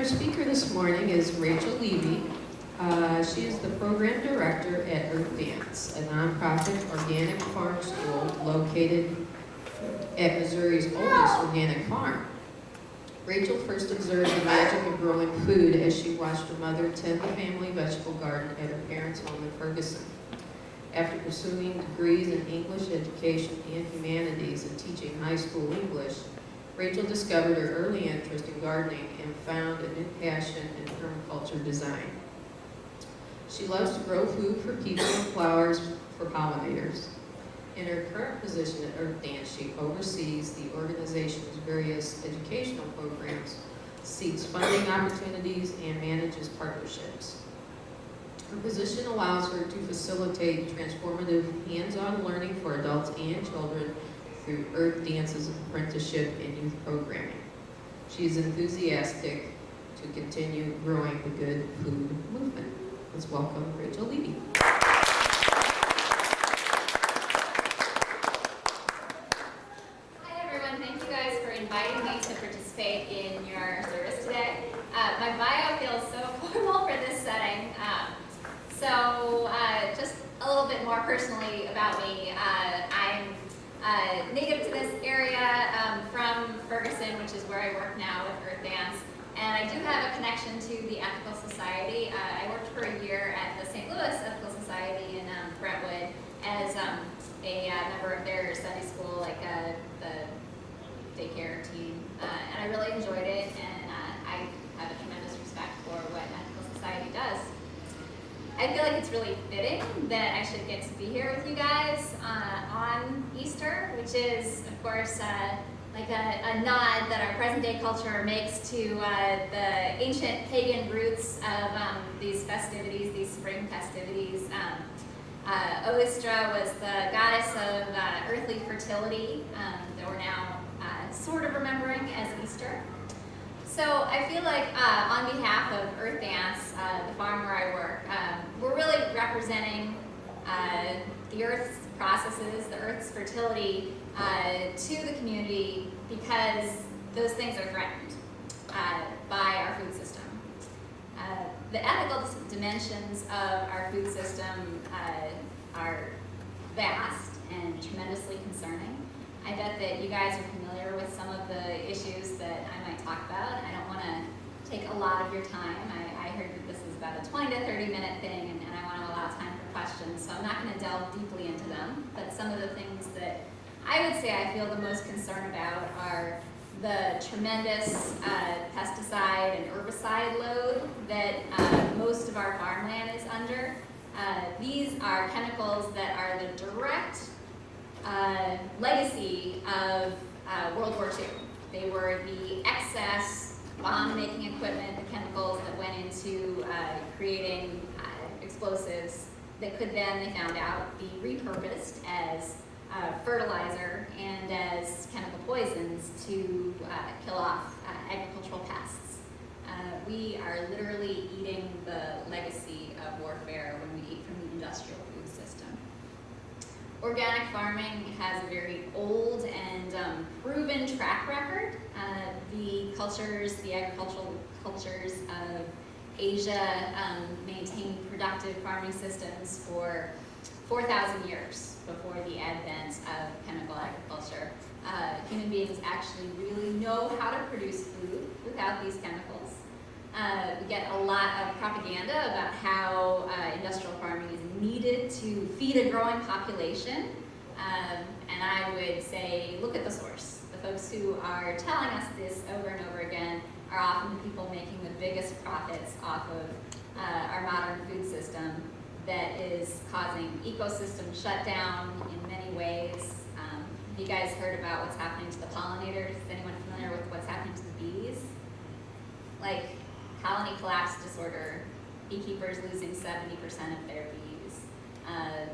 Our speaker this morning is Rachel Levi. She is the program director at EarthDance, a nonprofit organic farm school located at Missouri's oldest organic farm. Rachel first observed the magic of growing food as she watched her mother tend the family vegetable garden at her parents' home in Ferguson. After pursuing degrees in English education and humanities and teaching high school English, Rachel discovered her early interest in gardening and found a new passion in permaculture design. She loves to grow food for people and flowers for pollinators. In her current position at EarthDance, she oversees the organization's various educational programs, seeks funding opportunities, and manages partnerships. Her position allows her to facilitate transformative hands-on learning for adults and children through EarthDance's apprenticeship and youth programming. She is enthusiastic to continue growing the good food movement. Let's welcome Rachel Levi. Hi everyone, thank you guys for inviting me to participate in your service today. My bio feels so formal for this setting. Just a little bit more personally about me. I'm native to this area from Ferguson, which is where I work now with EarthDance, and I do have a connection to the Ethical Society. I worked for a year at the St. Louis Ethical Society in Brentwood as a member of their study school, like the daycare team, and I really enjoyed it, and I have a tremendous respect for what Ethical Society does. I feel like it's really fitting that I should get to be here with you guys on Easter, which is, of course, like a nod that our present-day culture makes to the ancient pagan roots of these festivities, these spring festivities. Oestra was the goddess of earthly fertility that we're now sort of remembering as Easter. So I feel like on behalf of EarthDance, the farm where I work, we're really representing the Earth's processes, the Earth's fertility to the community because those things are threatened by our food system. The ethical dimensions of our food system are vast and tremendously concerning. I bet that you guys are familiar with some of the issues that I might talk about. I don't want to take a lot of your time. I heard that this is about a 20 to 30 minute thing, and I want to allow time for questions, so I'm not going to delve deeply into them. But some of the things that I would say I feel the most concern about are the tremendous pesticide and herbicide load that most of our farmland is under. These are chemicals that are the direct legacy of World War II. They were the excess bomb-making equipment, the chemicals that went into creating explosives that could then, they found out, be repurposed as fertilizer and as chemical poisons to kill off agricultural pests. We are literally eating the legacy of warfare when we eat from the industrial food system. Organic farming has a very old and proven track record. The agricultural cultures of Asia maintained productive farming systems for 4,000 years before the advent of chemical agriculture. Human beings actually really know how to produce food without these chemicals. We get a lot of propaganda about how industrial farming is needed to feed a growing population, and I would say, look at the source. The folks who are telling us this over and over again are often the people making the biggest profits off of our modern food system that is causing ecosystem shutdown in many ways. Have you guys heard about what's happening to the pollinators? Is anyone familiar with what's happening to the bees? Like colony collapse disorder, beekeepers losing 70% of their bees.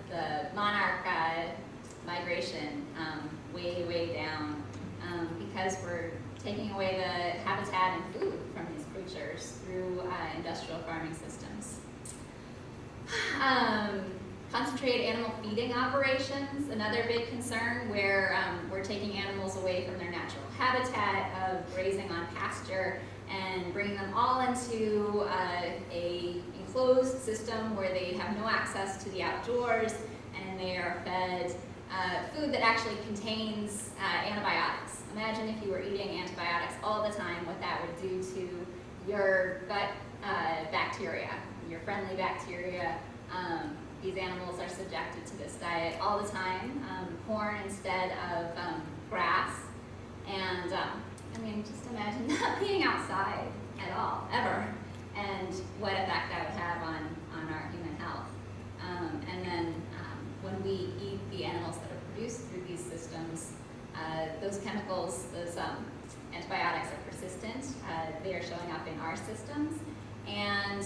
The monarch migration way down because we're taking away the habitat and food from these creatures through industrial farming systems. Concentrated animal feeding operations, another big concern where we're taking animals away from their natural habitat of grazing on pasture and bringing them all into a enclosed system where they have no access to the outdoors, and they are fed food that actually contains antibiotics. Imagine if you were eating antibiotics all the time, what that would do to your gut bacteria, your friendly bacteria. These animals are subjected to this diet all the time, corn instead of grass. And I mean, just imagine not being outside at all, ever, and what effect that would have on our human health. And then when we eat the animals that are produced through these systems, those chemicals, those antibiotics are persistent. They are showing up in our systems. And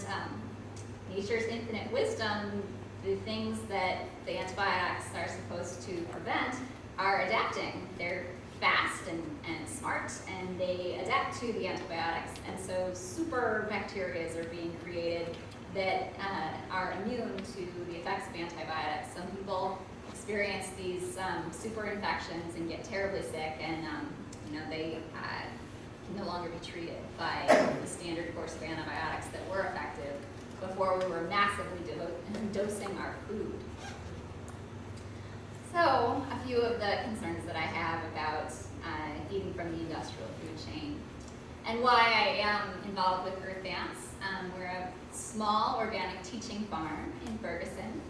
nature's infinite wisdom, the things that the antibiotics are supposed to prevent are adapting. They're fast and smart, and they adapt to the antibiotics. And so super bacteria are being created that are immune to the effects of antibiotics. Some people experience these super infections and get terribly sick, and they can no longer be treated by the standard course of antibiotics that were effective before we were massively dosing our food. So, a few of the concerns that I have about eating from the industrial food chain, and why I am involved with EarthDance. We're a small organic teaching farm in Ferguson.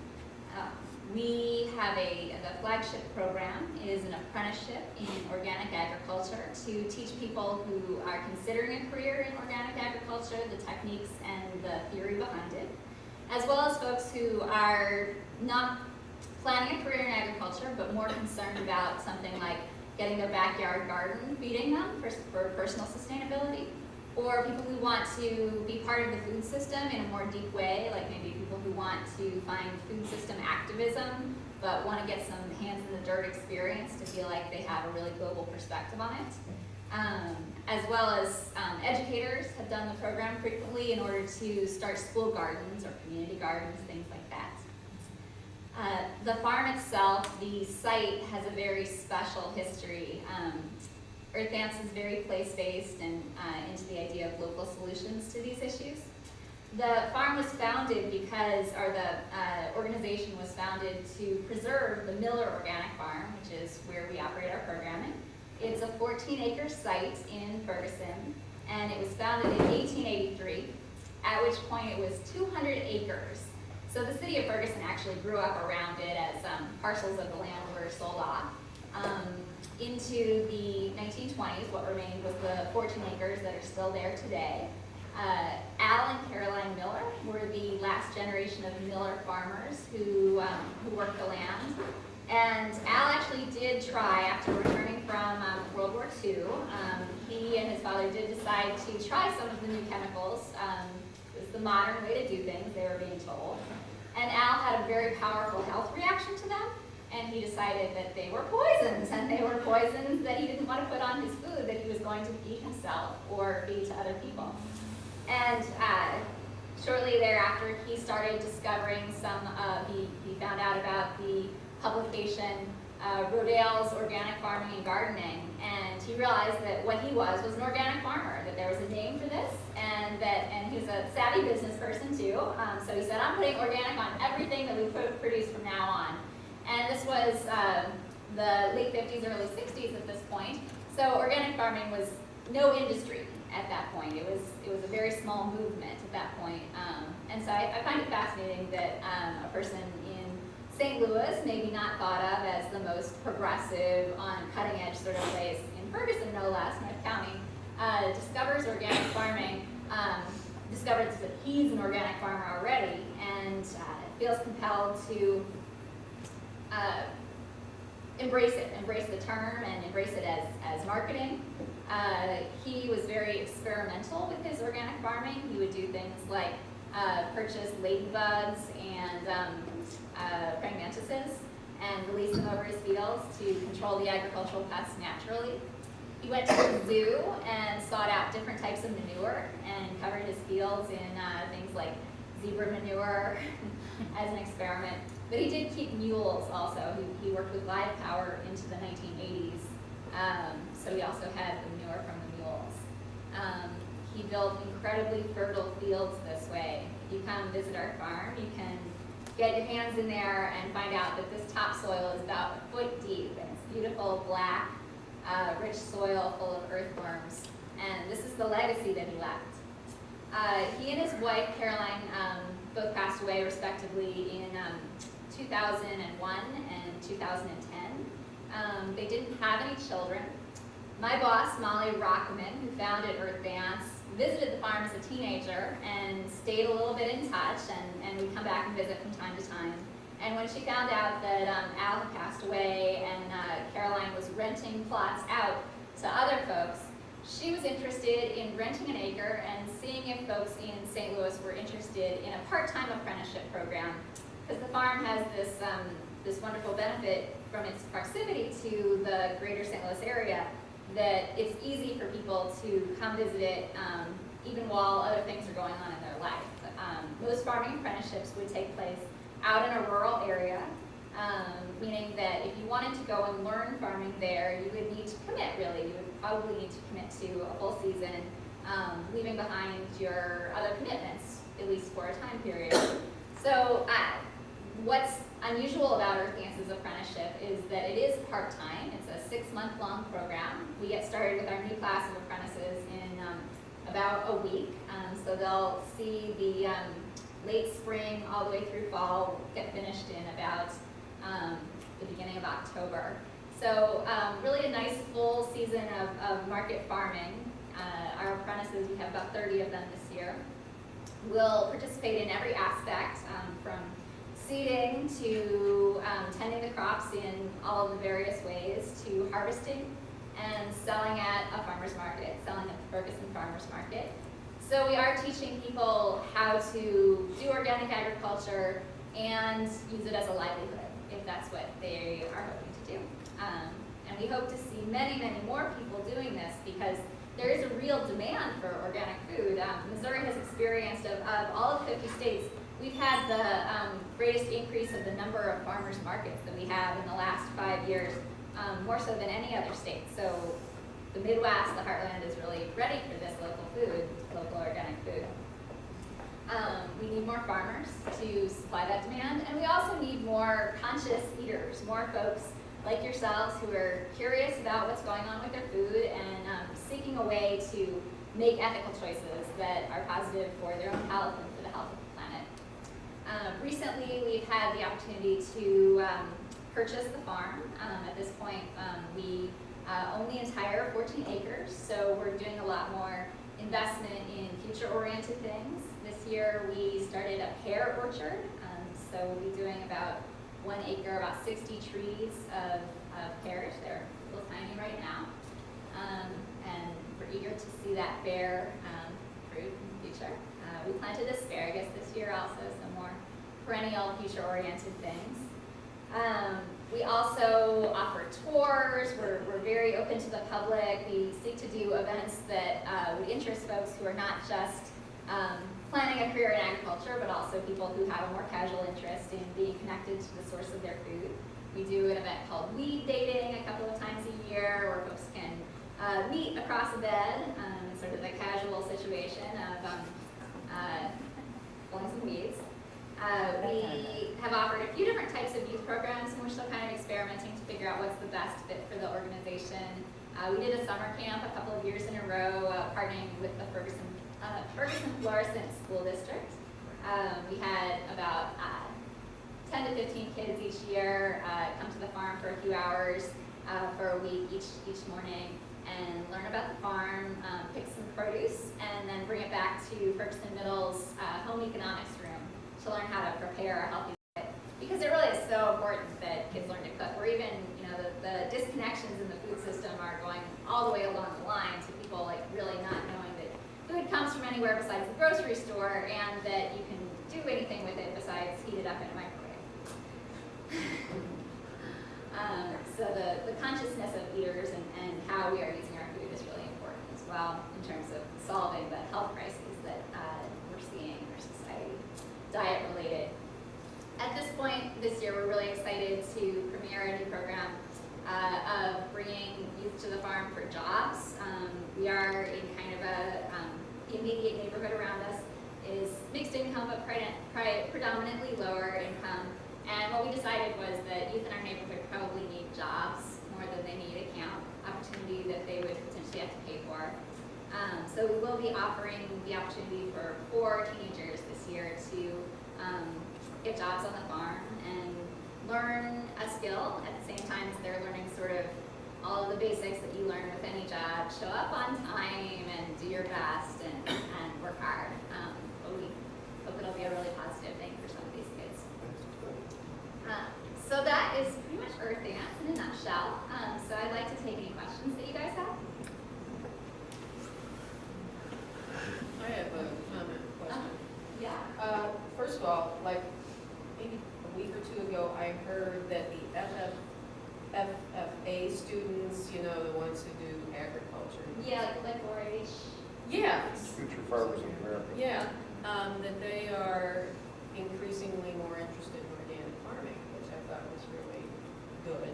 We have the flagship program is an apprenticeship in organic agriculture to teach people who are considering a career in organic agriculture, the techniques and the theory behind it, as well as folks who are not planning a career in agriculture, but more concerned about something like getting their backyard garden feeding them for personal sustainability, or people who want to be part of the food system in a more deep way, like maybe people who want to find food system activism, but want to get some hands in the dirt experience to feel like they have a really global perspective on it. As well as educators have done the program frequently in order to start school gardens or community gardens, things like that. The farm itself, the site, has a very special history. EarthDance is very place-based and into the idea of local solutions to these issues. The farm was founded because, or the organization was founded to preserve the Miller Organic Farm, which is where we operate our programming. It's a 14-acre site in Ferguson, and it was founded in 1883, at which point it was 200 acres. So the city of Ferguson actually grew up around it as parcels of the land were sold off. Into the 1920s, what remained was the 14 acres that are still there today. Al and Caroline Miller were the last generation of Miller farmers who worked the land. And Al actually did try, after returning from World War II, he and his father did decide to try some of the new chemicals. It was the modern way to do things, they were being told. And Al had a very powerful health reaction to them, and he decided that they were poisons, and they were poisons that he didn't want to put on his food that he was going to feed himself or feed to other people. And shortly thereafter, he started discovering he found out about the publication Rodale's Organic Farming and Gardening, and he realized that what he was an organic farmer, that there was a name for this, and he was a savvy business person too, so he said, I'm putting organic on everything that we produce from now on. And this was the late 50s, early 60s at this point, so organic farming was no industry at that point. It was a very small movement at that point, and so I find it fascinating that a person in St. Louis, maybe not thought of as the most progressive, on cutting edge sort of place in Ferguson, no less, North County, discovers organic farming, discovers that he's an organic farmer already, and feels compelled to embrace the term and embrace it as marketing. He was very experimental with his organic farming. He would do things like purchase ladybugs and praying mantises and release them over his fields to control the agricultural pests naturally. He went to the zoo and sought out different types of manure and covered his fields in things like zebra manure as an experiment. But he did keep mules also. He worked with live power into the 1980s. So he also had the manure from the mules. he built incredibly fertile fields this way. If you come visit our farm, you can get your hands in there and find out that this topsoil is about a foot deep, and it's beautiful, black, rich soil full of earthworms. And this is the legacy that he left. He and his wife, Caroline, both passed away respectively in 2001 and 2010. They didn't have any children. My boss, Molly Rockman, who founded EarthDance, visited the farm as a teenager and stayed a little bit in touch, and we'd come back and visit from time to time. And when she found out that Al had passed away and Caroline was renting plots out to other folks, she was interested in renting an acre and seeing if folks in St. Louis were interested in a part-time apprenticeship program, because the farm has this wonderful benefit from its proximity to the greater St. Louis area, that it's easy for people to come visit it even while other things are going on in their life. Most farming apprenticeships would take place out in a rural area, meaning that if you wanted to go and learn farming there, you would need to commit, really. You would probably need to commit to a full season, leaving behind your other commitments, at least for a time period. So what's unusual about EarthDance's apprenticeship is that it is part-time. It's a 6-month-long program. We get started with our new class of apprentices in about a week. So they'll see the late spring all the way through fall, get finished in about the beginning of October. So really a nice full season of market farming. Our apprentices, we have about 30 of them this year, will participate in every aspect, from seeding to tending the crops in all of the various ways, to harvesting and selling at a farmer's market, selling at the Ferguson Farmer's Market. So we are teaching people how to do organic agriculture and use it as a livelihood, if that's what they are hoping to do. And we hope to see many, many more people doing this, because there is a real demand for organic food. Missouri has experienced, of all of the 50 states, we've had the greatest increase of the number of farmers markets that we have in the last 5 years, more so than any other state. So the Midwest, the heartland, is really ready for this local food, local organic food. We need more farmers to supply that demand, and we also need more conscious eaters, more folks like yourselves who are curious about what's going on with their food and seeking a way to make ethical choices that are positive for their own health and for the health of the planet. Recently, we've had the opportunity to purchase the farm. At this point, we own the entire 14 acres, so we're doing a lot more investment in future-oriented things. This year, we started a pear orchard, so we'll be doing about 1 acre, about 60 trees of pears. They're a little tiny right now, and we're eager to see that bear fruit in the future. We planted asparagus this year also, some more perennial future-oriented things. We also offer tours. We're very open to the public. We seek to do events that would interest folks who are not just planning a career in agriculture, but also people who have a more casual interest in being connected to the source of their food. We do an event called weed dating a couple of times a year, where folks can meet across a bed, sort of a casual situation of pulling some weeds. We have offered a few different types of youth programs, and we're still kind of experimenting to figure out what's the best fit for the organization. We did a summer camp a couple of years in a row, partnering with the Ferguson Florissant School District. We had about 10 to 15 kids each year come to the farm for a few hours for a week each morning and learn about the farm, pick some produce, and then bring it back to Ferguson Middle's home economics room to learn how to prepare a healthy diet. Because it really is so important that kids learn to cook. Or even, the disconnections in the food system are going all the way along the line to people really not knowing that food comes from anywhere besides the grocery store, and that you can do anything with it besides heat it up in a microwave. So the consciousness of eaters and how we are using our food is really important as well in terms of solving the health crises that we're seeing in our society, diet related. At this point this year, we're really excited to premiere a new program of bringing youth to the farm for jobs. We are in kind of a immediate neighborhood around us is mixed income, but predominantly lower income. And what we decided was that youth in our neighborhood probably need jobs more than they need account opportunity that they would potentially have to pay for. So we will be offering the opportunity for 4 teenagers this year to get jobs on the farm and learn a skill at the same time as they're learning sort of all of the basics that you learn with any job. Show up on time and do your best and work hard. But we hope it'll be a really positive thing for some of these kids. So that is pretty much EarthDance in a nutshell. So I'd like to take any questions that you guys have. I have a comment, question. Yeah. First of all, like maybe a week or 2 ago, I heard that the FFA students, you know, the ones who do agriculture. Yeah, like 4-H. Yeah. Future farmers of America. Yeah, that they are increasingly more interested in organic farming, which I thought was really good.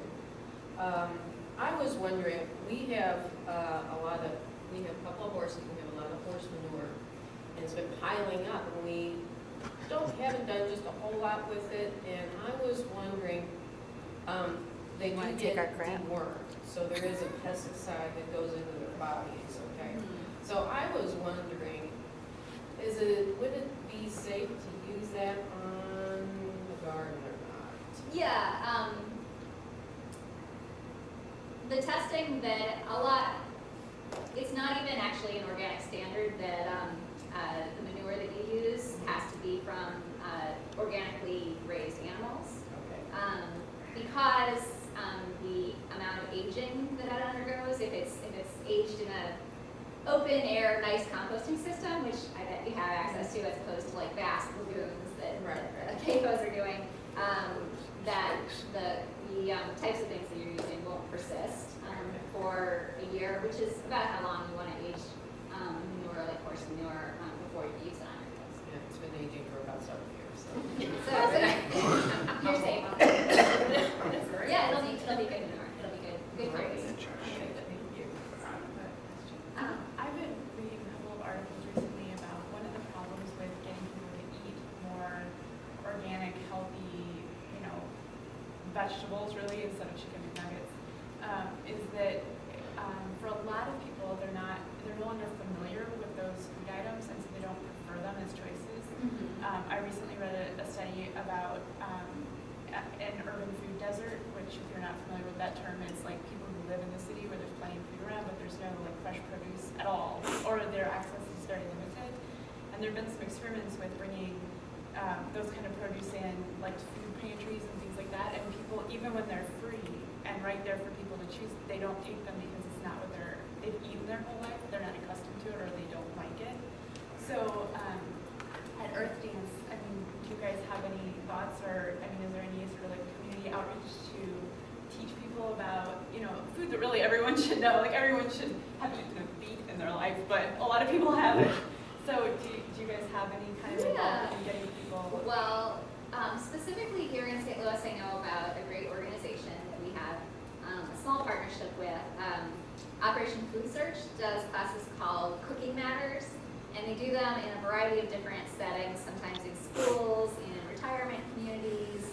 I was wondering, we have we have a couple of horses, we have a lot of horse manure, and it's been piling up, and we haven't done just a whole lot with it, and I was wondering, they do get dewormed, so there is a pesticide that goes into their bodies, okay? Mm-hmm. So I was wondering, would it be safe to use that on the garden or not? Yeah. The testing that it's not even actually an organic standard that the manure that you use has to be from organically raised animals. Okay. Because the amount of aging that it undergoes, if it's aged in a open air, nice composting system, which I bet you have access to as opposed to like vast lagoons that CAFOs are doing, that the types of things that you're using won't persist for a year, which is about how long you want to age manure, like horse manure, before you use it on your fields. Yeah, it's been aging for about several years, so. So you're safe on that. Yeah, it'll be good manure. It'll be good for you. I've been reading a couple of articles recently about one of the problems with getting people to eat more organic, healthy, vegetables really instead of chicken McNuggets, is that for a lot of people they're no longer familiar with those food items, and so they don't prefer them as choices. Mm-hmm. I recently read a study about an urban food desert, which if you're not familiar with that term, it's like people who live in the city where there's plenty of food around, but there's no like fresh produce at all, or their access is very limited. And there have been some experiments with bringing those kind of produce in, like food pantries and things like that, and people, even when they're free and right there for people to choose, they don't take them because it's not what they've eaten their whole life, they're not accustomed to it, or they don't like it. So at EarthDance, do you guys have any thoughts, or is there any sort of like community outreach to teach people about, food that really everyone should know? Like everyone should have eaten meat in their life, but a lot of people haven't. So do you guys have any kind of involvement in getting people? Well, specifically here in St. Louis, I know about a great organization that we have a small partnership with. Operation Food Search does classes called Cooking Matters, and they do them in a variety of different settings, sometimes in schools, in retirement communities.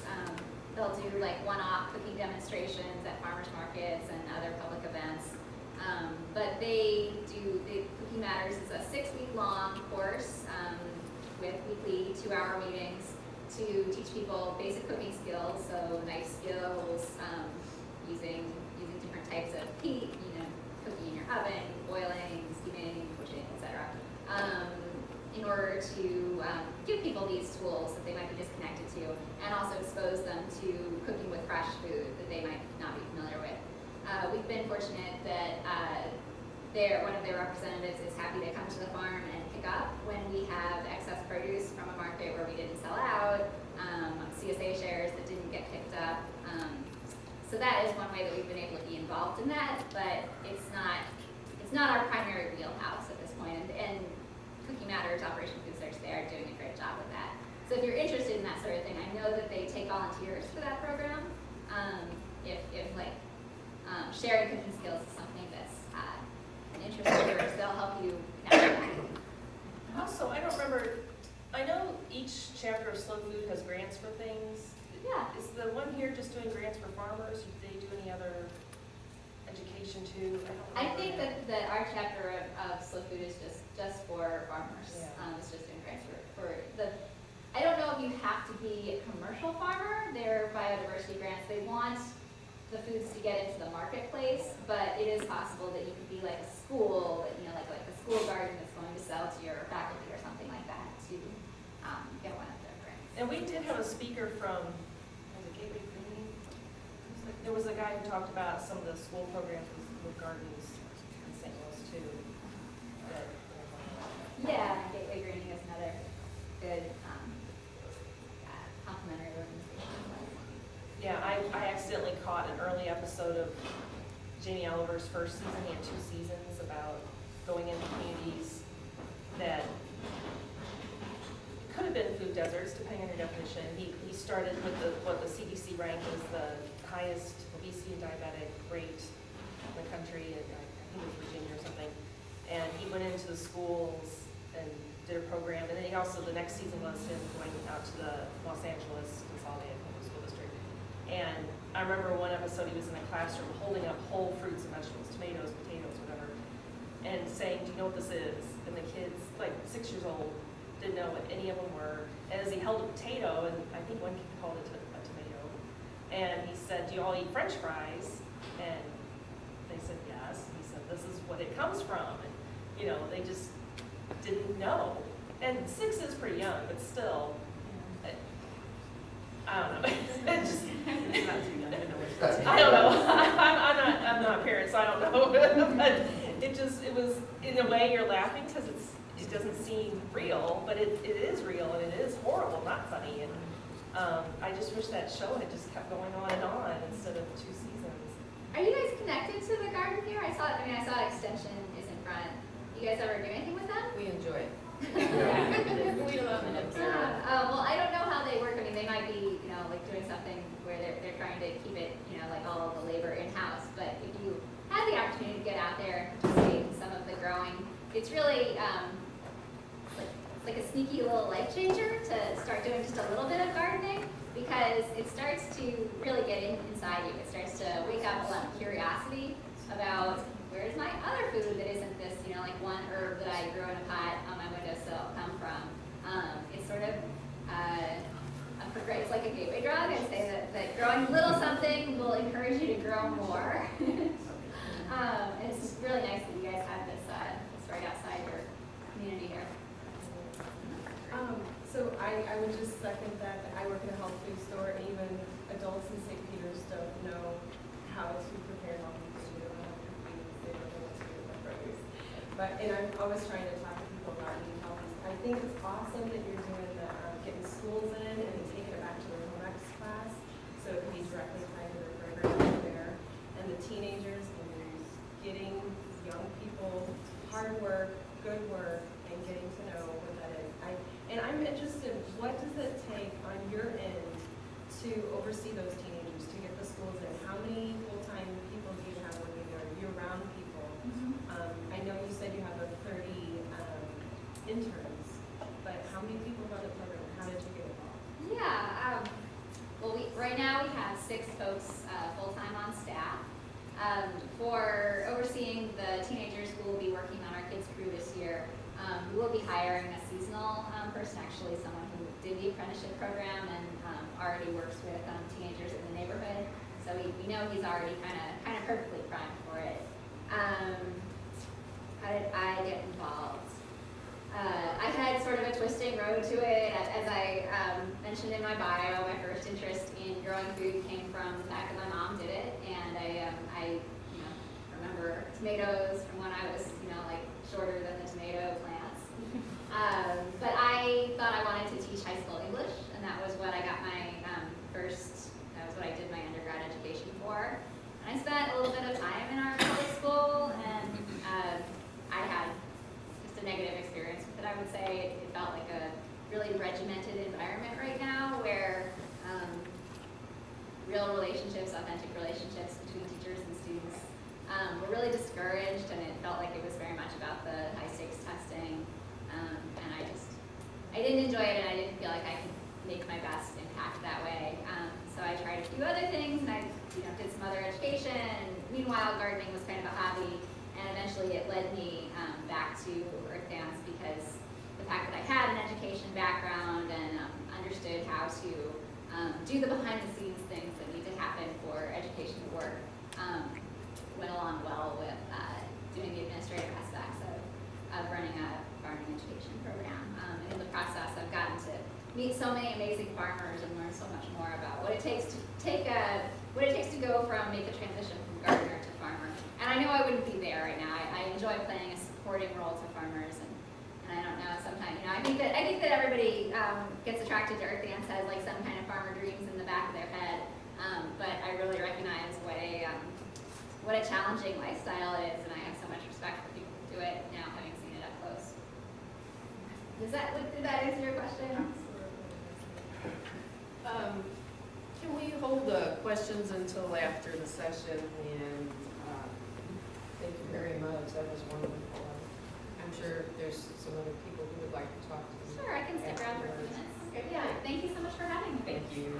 They'll do like one-off cooking demonstrations at farmers markets and other public events. But Cooking Matters is a 6-week-long course with weekly 2-hour meetings to teach people basic cooking skills, so knife skills, using different types of heat, cooking in your oven, boiling, steaming, poaching, etc. In order to give people these tools that they might be disconnected to, and also expose them to cooking with fresh food that they might not be familiar with. We've been fortunate that one of their representatives is happy to come to the farm and pick up when we have excess produce from a market where we didn't sell out, CSA shares that didn't get picked up. So that is one way that we've been able to be involved in that, but it's not our primary wheelhouse at this point. And Cooking Matters, Operation Food Search, they are doing a great job with that. So if you're interested in that sort of thing, I know that they take volunteers for that program. If sharing cooking skills is something that's an interest of yours, they'll help you connect with that. chapter of Slow Food has grants for things. Yeah. Is the one here just doing grants for farmers, or do they do any other education too? I don't think remember. that our chapter of Slow Food is just for farmers. Yeah. It's just doing grants for the, I don't know if you have to be a commercial farmer. They're biodiversity grants. They want the foods to get into the marketplace, but it is possible that you could be like a school, that, you know, like a school garden that's going to sell to your faculty or something like that to get one of their grants. And we did have a speaker from, was it Gateway Green? There was a guy who talked about some of the school programs with gardens in St. Louis too. that- Yeah, Gateway Greening is another good complimentary organization. Yeah, I accidentally caught an early episode of Jamie Oliver's first season. He had 2 seasons about going into communities that could have been food deserts, depending on your definition. He started with what the CDC ranked as the highest obesity and diabetic rate in the country, and I think it was Virginia or something. And he went into the schools and did a program, and then he also, the next season was him going out to the Los Angeles Consolidated Public School District. And I remember one episode, he was in a classroom holding up whole fruits and vegetables, tomatoes, potatoes, whatever, and saying, do you know what this is? And the kids, like 6 years old, didn't know what any of them were. And as he held a potato, and I think one kid called it a tomato, and he said, do you all eat French fries? And they said, yes. He said, this is what it comes from. And, you know, they just didn't know. And 6 is pretty young, but still, I don't know. It just, I don't know. I'm not a parent, so I don't know. But it was, in a way, you're laughing because it doesn't seem real, but it is real, and it is horrible, not funny. And I just wish that show had just kept going on instead of 2 seasons. Are you guys connected to the garden here? I saw Extension is in front. You guys ever do anything with them? We enjoy it. We love it. Well, I don't know how they work. I mean, they might be, you know, like doing something where they're trying to keep it, you know, like all of the labor in-house. But if you had the opportunity to get out there and participate in some of the growing, it's really like a sneaky little life changer to start doing just a little bit of gardening, because it starts to really get inside you. It starts to wake up a lot of curiosity about, where's my other food that isn't this, you know, like one herb that I grew in a pot on my windowsill come from? It's sort of it's like a gateway drug. I'd say that growing little something will encourage you to grow more. And it's just really nice that you guys have this right outside your community here. So I would just second that. I work in a health food store, and even adults in St. Peter's don't know how to prepare healthy food. They don't know how to cook beans. They don't know what to do with their produce. And I'm always trying to talk to people about eating healthy. I think it's awesome that you're doing the getting schools in and taking it back to their home ec class, so it can be directly tied to their program over there. And the teenagers, and getting young people, hard work, good work, and getting to know what that is. And I'm interested, what does it take on your end to oversee those teenagers, to get the schools in? How many full-time people do you have working there, year-round people? I know you said you have 30 interns, but how many people run the program? How did you get involved? Yeah. Well, right now we have 6 folks full-time on staff. For overseeing the teenagers who will be working on our kids crew this year, we will be hiring a seasonal person, actually someone who did the apprenticeship program and already works with teenagers in the neighborhood. So we know he's already kind of perfectly primed for it. How did I get involved? I had sort of a twisting road to it. As I mentioned in my bio, my first interest in growing food came from the fact that my mom did it, and I remember tomatoes from when I was like shorter than the tomato plants. But I thought I wanted to teach high school English, and that was what I got my that was what I did my undergrad education for. And I spent a little bit of time in our public school, and I had just a negative experience with it. I would say it felt like a really regimented environment right now, where real relationships, authentic relationships between teachers and students were really discouraged, and it felt like it was very much about the high stakes testing. And I didn't enjoy it, and I didn't feel like I could make my best impact that way. So I tried a few other things, and I did some other education. Meanwhile, gardening was kind of a hobby, and eventually it led me back to EarthDance because the fact that I had an education background and understood how to do the behind-the-scenes things that need to happen for education to work went along well with doing the administrative aspects of running a farming education program. And in the process, I've gotten to meet so many amazing farmers and learn so much more about what it takes to go from make a transition from gardener to farmer. And I know I wouldn't be there right now. I enjoy playing a supporting role to farmers, and I don't know, sometimes, I think that everybody gets attracted to EarthDance, has like some kind of farmer dreams in the back of their head, but I really recognize what a challenging lifestyle it is, and I have so much respect for people who do it now, having seen it up close. Did that answer your question? Can we hold the questions until after the session? And thank you very much. That was wonderful. I'm sure there's some other people who would like to talk to you. Sure, I can stick around for a few minutes. Okay. Yeah, thank you so much for having me. Thank you.